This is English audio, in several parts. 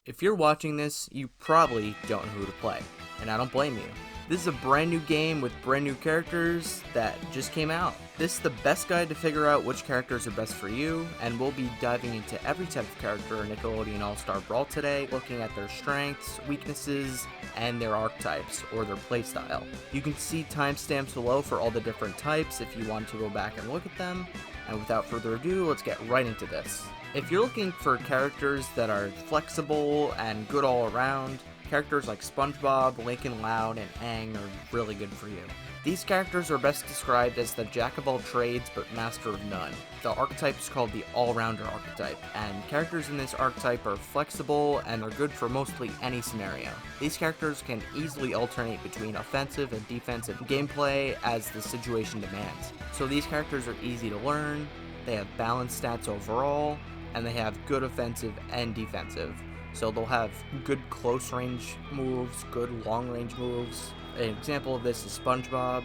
If you're watching this, you probably don't know who to play, and I don't blame you. This is a brand new game with brand new characters that just came out. This is the best guide to figure out which characters are best for you, and we'll be diving into every type of character in Nickelodeon All-Star Brawl today, looking at their strengths, weaknesses, and their archetypes, or their playstyle. You can see timestamps below for all the different types if you want to go back and look at them, and without further ado, let's get right into this. If you're looking for characters that are flexible and good all around, characters like SpongeBob, Lincoln Loud, and Aang are really good for you. These characters are best described as the jack of all trades but master of none. The archetype is called the all-rounder archetype, and characters in this archetype are flexible and are good for mostly any scenario. These characters can easily alternate between offensive and defensive gameplay as the situation demands. So these characters are easy to learn, they have balanced stats overall, and they have good offensive and defensive. So they'll have good close range moves, good long range moves. An example of this is SpongeBob.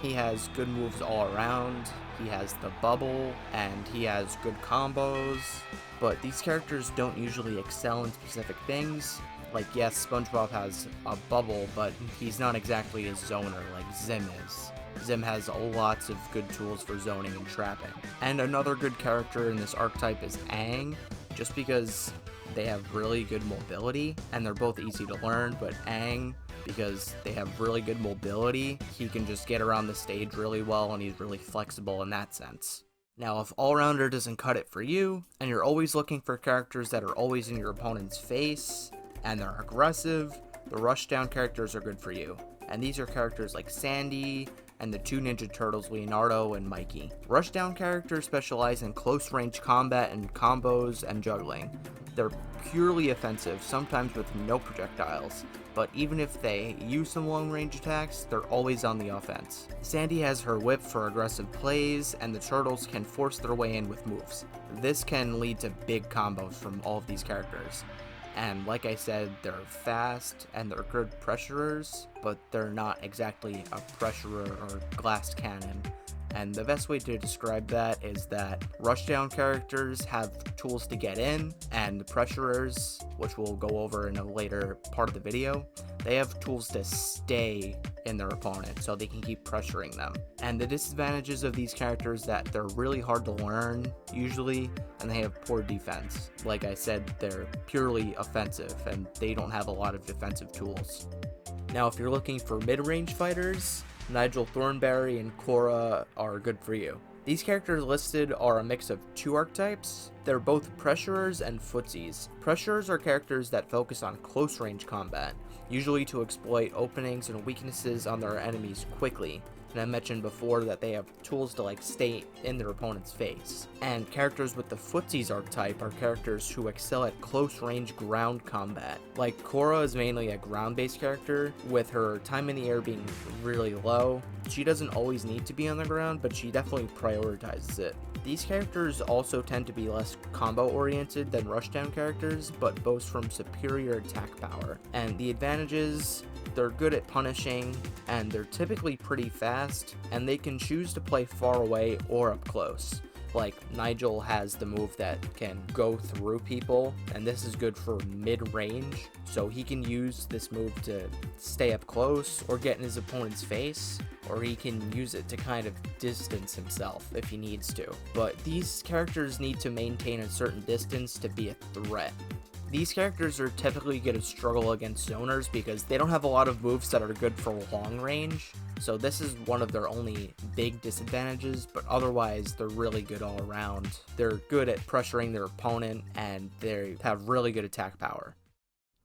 He has good moves all around, he has the bubble, and he has good combos. But these characters don't usually excel in specific things. Like, yes, SpongeBob has a bubble, but he's not exactly a zoner like Zim is. Zim has lots of good tools for zoning and trapping. And another good character in this archetype is Aang, just because they have really good mobility, and they're both easy to learn, but Aang, because they have really good mobility, he can just get around the stage really well, and he's really flexible in that sense. Now, if All-Rounder doesn't cut it for you, and you're always looking for characters that are always in your opponent's face, and they're aggressive, the Rushdown characters are good for you. And these are characters like Sandy, and the two Ninja Turtles, Leonardo and Mikey. Rushdown characters specialize in close range combat and combos and juggling. They're purely offensive, sometimes with no projectiles, but even if they use some long range attacks, they're always on the offense. Sandy has her whip for aggressive plays, and the Turtles can force their way in with moves. This can lead to big combos from all of these characters. And like I said, they're fast and they're good pressurers, but they're not exactly a pressurer or glass cannon. And the best way to describe that is that Rushdown characters have tools to get in, and the pressurers, which we'll go over in a later part of the video, they have tools to stay in their opponent so they can keep pressuring them. And the disadvantages of these characters that they're really hard to learn usually, and they have poor defense. Like I said, they're purely offensive and they don't have a lot of defensive tools. Now, if you're looking for mid-range fighters, Nigel Thornberry and Korra are good for you. These characters listed are a mix of two archetypes. They're both pressurers and footsies. Pressurers are characters that focus on close range combat, usually to exploit openings and weaknesses on their enemies quickly. And I mentioned before that they have tools to stay in their opponent's face. And characters with the footsies archetype are characters who excel at close range ground combat. Like Korra is mainly a ground based character, with her time in the air being really low. She doesn't always need to be on the ground, but she definitely prioritizes it. These characters also tend to be less combo oriented than Rushdown characters, but boast from superior attack power. And the advantages: they're good at punishing, and they're typically pretty fast, and they can choose to play far away or up close. Like, Nigel has the move that can go through people, and this is good for mid-range, so he can use this move to stay up close or get in his opponent's face, or he can use it to kind of distance himself if he needs to. But these characters need to maintain a certain distance to be a threat. These characters are typically going to struggle against zoners because they don't have a lot of moves that are good for long range, so this is one of their only big disadvantages, but otherwise they're really good all around. They're good at pressuring their opponent, and they have really good attack power.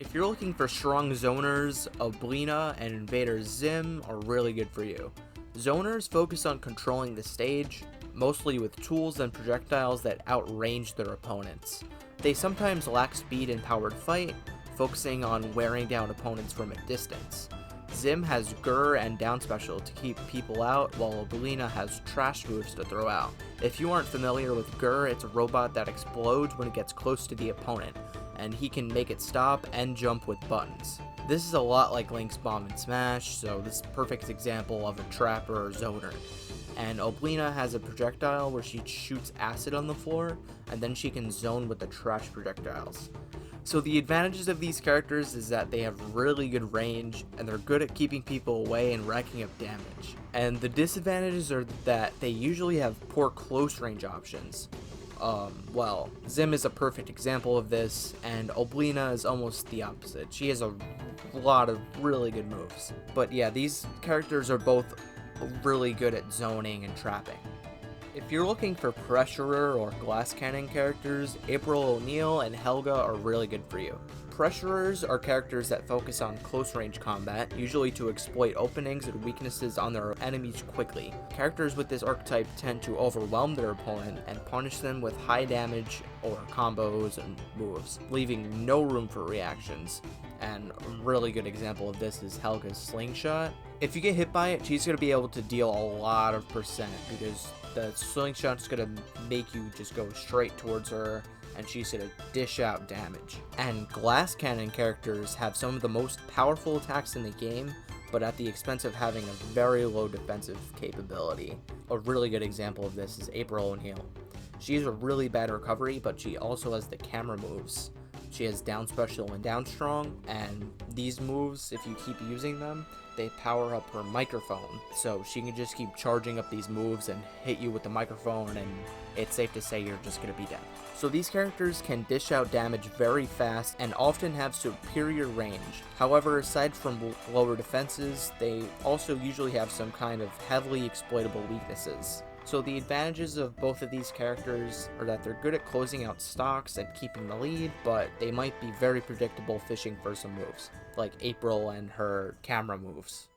If you're looking for strong zoners, Oblina and Invader Zim are really good for you. Zoners focus on controlling the stage, mostly with tools and projectiles that outrange their opponents. They sometimes lack speed in powered fight, focusing on wearing down opponents from a distance. Zim has Gur and down special to keep people out, while Oblina has trash moves to throw out. If you aren't familiar with Gur, it's a robot that explodes when it gets close to the opponent, and he can make it stop and jump with buttons. This is a lot like Link's Bomb and Smash, so this is a perfect example of a trapper or zoner. And Oblina has a projectile where she shoots acid on the floor, and then she can zone with the trash projectiles. So the advantages of these characters is that they have really good range, and they're good at keeping people away and racking up damage. And the disadvantages are that they usually have poor close range options. Well, Zim is a perfect example of this, and Oblina is almost the opposite. She has a lot of really good moves. But yeah, these characters are both really good at zoning and trapping. If you're looking for Pressurer or Glass Cannon characters, April O'Neil and Helga are really good for you. Pressurers are characters that focus on close range combat, usually to exploit openings and weaknesses on their enemies quickly. Characters with this archetype tend to overwhelm their opponent and punish them with high damage or combos and moves, leaving no room for reactions. And a really good example of this is Helga's Slingshot. If you get hit by it, she's going to be able to deal a lot of percent, because the slingshot's gonna make you just go straight towards her, and she's gonna dish out damage. And glass cannon characters have some of the most powerful attacks in the game, but at the expense of having a very low defensive capability. A really good example of this is April O'Neil. She has a really bad recovery, but she also has the camera moves. She has down special and down strong, and these moves, if you keep using them, they power up her microphone, so she can just keep charging up these moves and hit you with the microphone, and it's safe to say you're just gonna be dead. So these characters can dish out damage very fast and often have superior range. However, aside from lower defenses, they also usually have some kind of heavily exploitable weaknesses. So the advantages of both of these characters are that they're good at closing out stocks and keeping the lead, but they might be very predictable fishing for some moves, like April and her camera moves.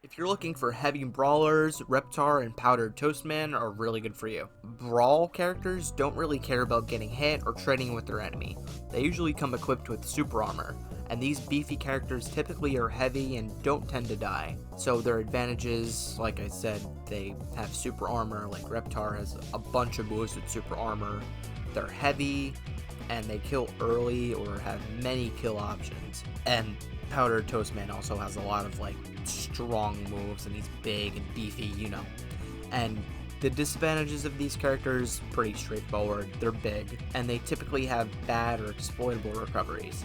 If you're looking for heavy brawlers, Reptar and Powdered Toastman are really good for you. Brawl characters don't really care about getting hit or trading with their enemy. They usually come equipped with super armor, and these beefy characters typically are heavy and don't tend to die. So their advantages, like I said, they have super armor, like Reptar has a bunch of moves with super armor. They're heavy, and they kill early or have many kill options. And Powdered Toastman also has a lot of like strong moves, and he's big and beefy, you know. And the disadvantages of these characters, pretty straightforward. They're big, and they typically have bad or exploitable recoveries.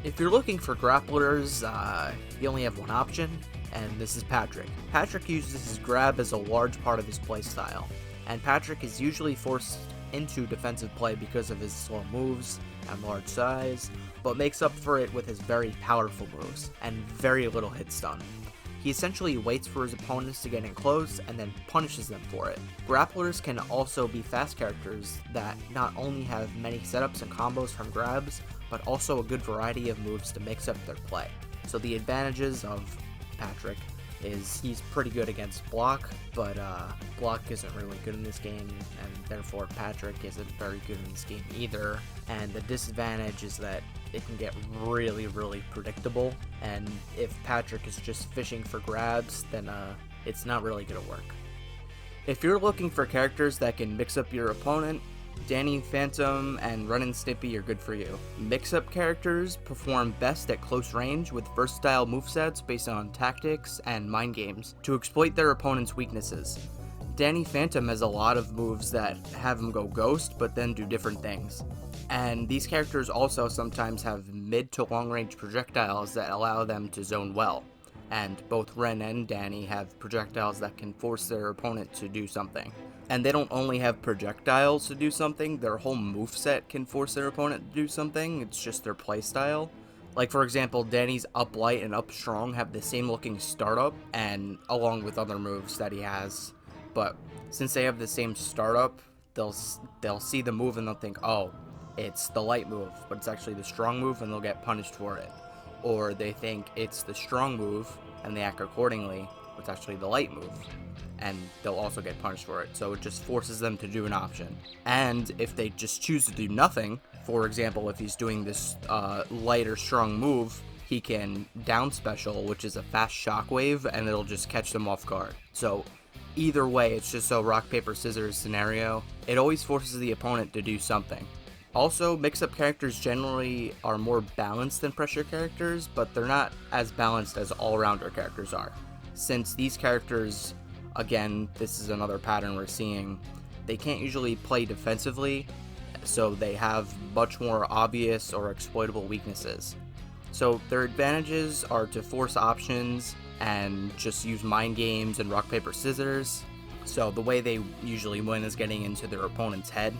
If you're looking for grapplers, you only have one option, and this is Patrick. Patrick uses his grab as a large part of his playstyle, and Patrick is usually forced into defensive play because of his slow moves and large size, but makes up for it with his very powerful moves and very little hit stun. He essentially waits for his opponents to get in close and then punishes them for it. Grapplers can also be fast characters that not only have many setups and combos from grabs, but also a good variety of moves to mix up their play. So the advantages of Patrick is he's pretty good against block, but block isn't really good in this game, and therefore Patrick isn't very good in this game either. And the disadvantage is that it can get really, really predictable, and if Patrick is just fishing for grabs, then it's not really gonna work. If you're looking for characters that can mix up your opponent, Danny Phantom and Ren and Stimpy are good for you. Mix-up characters perform best at close range with versatile movesets based on tactics and mind games to exploit their opponent's weaknesses. Danny Phantom has a lot of moves that have him go ghost but then do different things. And these characters also sometimes have mid to long range projectiles that allow them to zone well. And both Ren and Danny have projectiles that can force their opponent to do something. And they don't only have projectiles to do something, their whole moveset can force their opponent to do something, it's just their playstyle. Like for example, Danny's Up Light and Up Strong have the same looking startup, and along with other moves that he has. But since they have the same startup, they'll see the move and they'll think, oh, it's the light move, but it's actually the strong move, and they'll get punished for it. Or they think it's the strong move, and they act accordingly, but it's actually the light move, and they'll also get punished for it. So it just forces them to do an option. And if they just choose to do nothing, for example, if he's doing this light or strong move, he can down special, which is a fast shockwave, and it'll just catch them off guard. So either way, it's just a rock, paper, scissors scenario. It always forces the opponent to do something. Also, mix-up characters generally are more balanced than pressure characters, but they're not as balanced as all-rounder characters are. Since these characters, again, this is another pattern we're seeing, they can't usually play defensively, so they have much more obvious or exploitable weaknesses. So their advantages are to force options and just use mind games and rock, paper, scissors. So the way they usually win is getting into their opponent's head.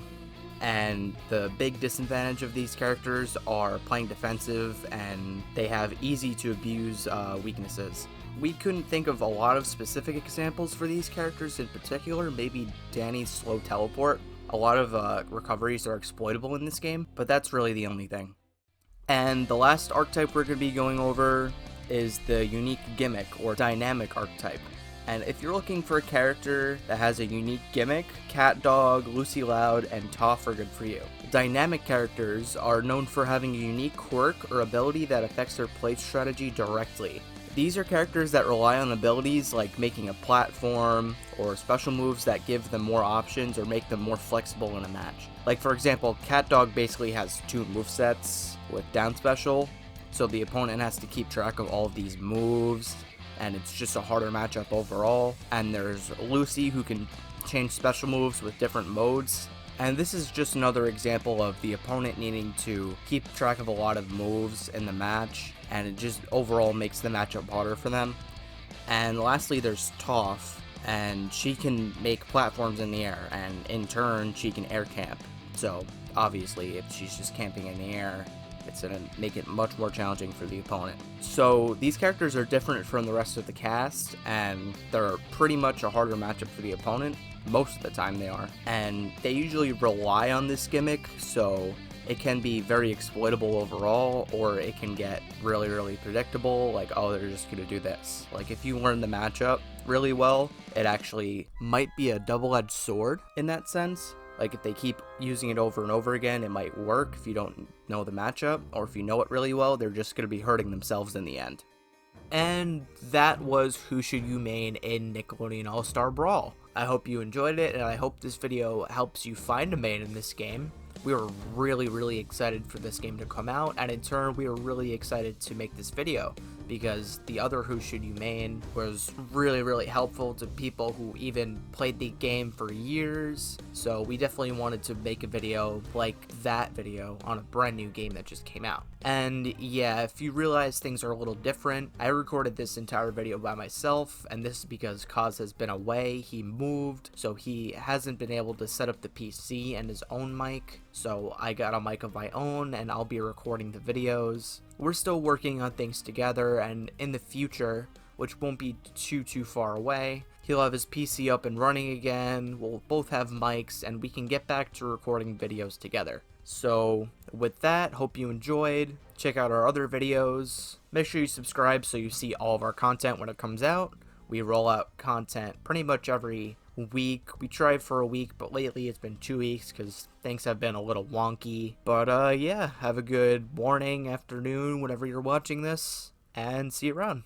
And the big disadvantage of these characters are playing defensive, and they have easy to abuse weaknesses. We couldn't think of a lot of specific examples for these characters in particular, maybe Danny's slow teleport. A lot of recoveries are exploitable in this game, but that's really the only thing. And the last archetype we're going to be going over is the unique gimmick or dynamic archetype. And if you're looking for a character that has a unique gimmick, Cat Dog, Lucy Loud, and Toph are good for you. Dynamic characters are known for having a unique quirk or ability that affects their play strategy directly. These are characters that rely on abilities like making a platform or special moves that give them more options or make them more flexible in a match. Like for example, Cat Dog basically has 2 movesets with down special, so the opponent has to keep track of all of these moves, and it's just a harder matchup overall. And there's Lucy, who can change special moves with different modes. And this is just another example of the opponent needing to keep track of a lot of moves in the match, and it just overall makes the matchup harder for them. And lastly, there's Toph, and she can make platforms in the air, and in turn, she can air camp. So obviously, if she's just camping in the air, it's going to make it much more challenging for the opponent. So these characters are different from the rest of the cast, and they're pretty much a harder matchup for the opponent. Most of the time they are. And they usually rely on this gimmick, so it can be very exploitable overall, or it can get really, really predictable, like, oh, they're just going to do this. Like, if you learn the matchup really well, it actually might be a double-edged sword in that sense. Like, if they keep using it over and over again, it might work if you don't know the matchup, or if you know it really well, they're just going to be hurting themselves in the end. And that was Who Should You Main in Nickelodeon All-Star Brawl. I hope you enjoyed it, and I hope this video helps you find a main in this game. We were really, really excited for this game to come out, and in turn, we were really excited to make this video, because the other Who Should You Main was really, really helpful to people who even played the game for years. So we definitely wanted to make a video like that video on a brand new game that just came out. And yeah, if you realize things are a little different, I recorded this entire video by myself, and this is because Kaz has been away. He moved, so he hasn't been able to set up the PC and his own mic. So I got a mic of my own, and I'll be recording the videos. We're still working on things together, and in the future, which won't be too far away, he'll have his PC up and running again, we'll both have mics, and we can get back to recording videos together. So with that, hope you enjoyed. Check out our other videos. Make sure you subscribe so you see all of our content when it comes out. We roll out content pretty much every week. We tried for a week, but lately it's been 2 weeks because things have been a little wonky. But yeah, have a good morning, afternoon, whenever you're watching this, and see you around.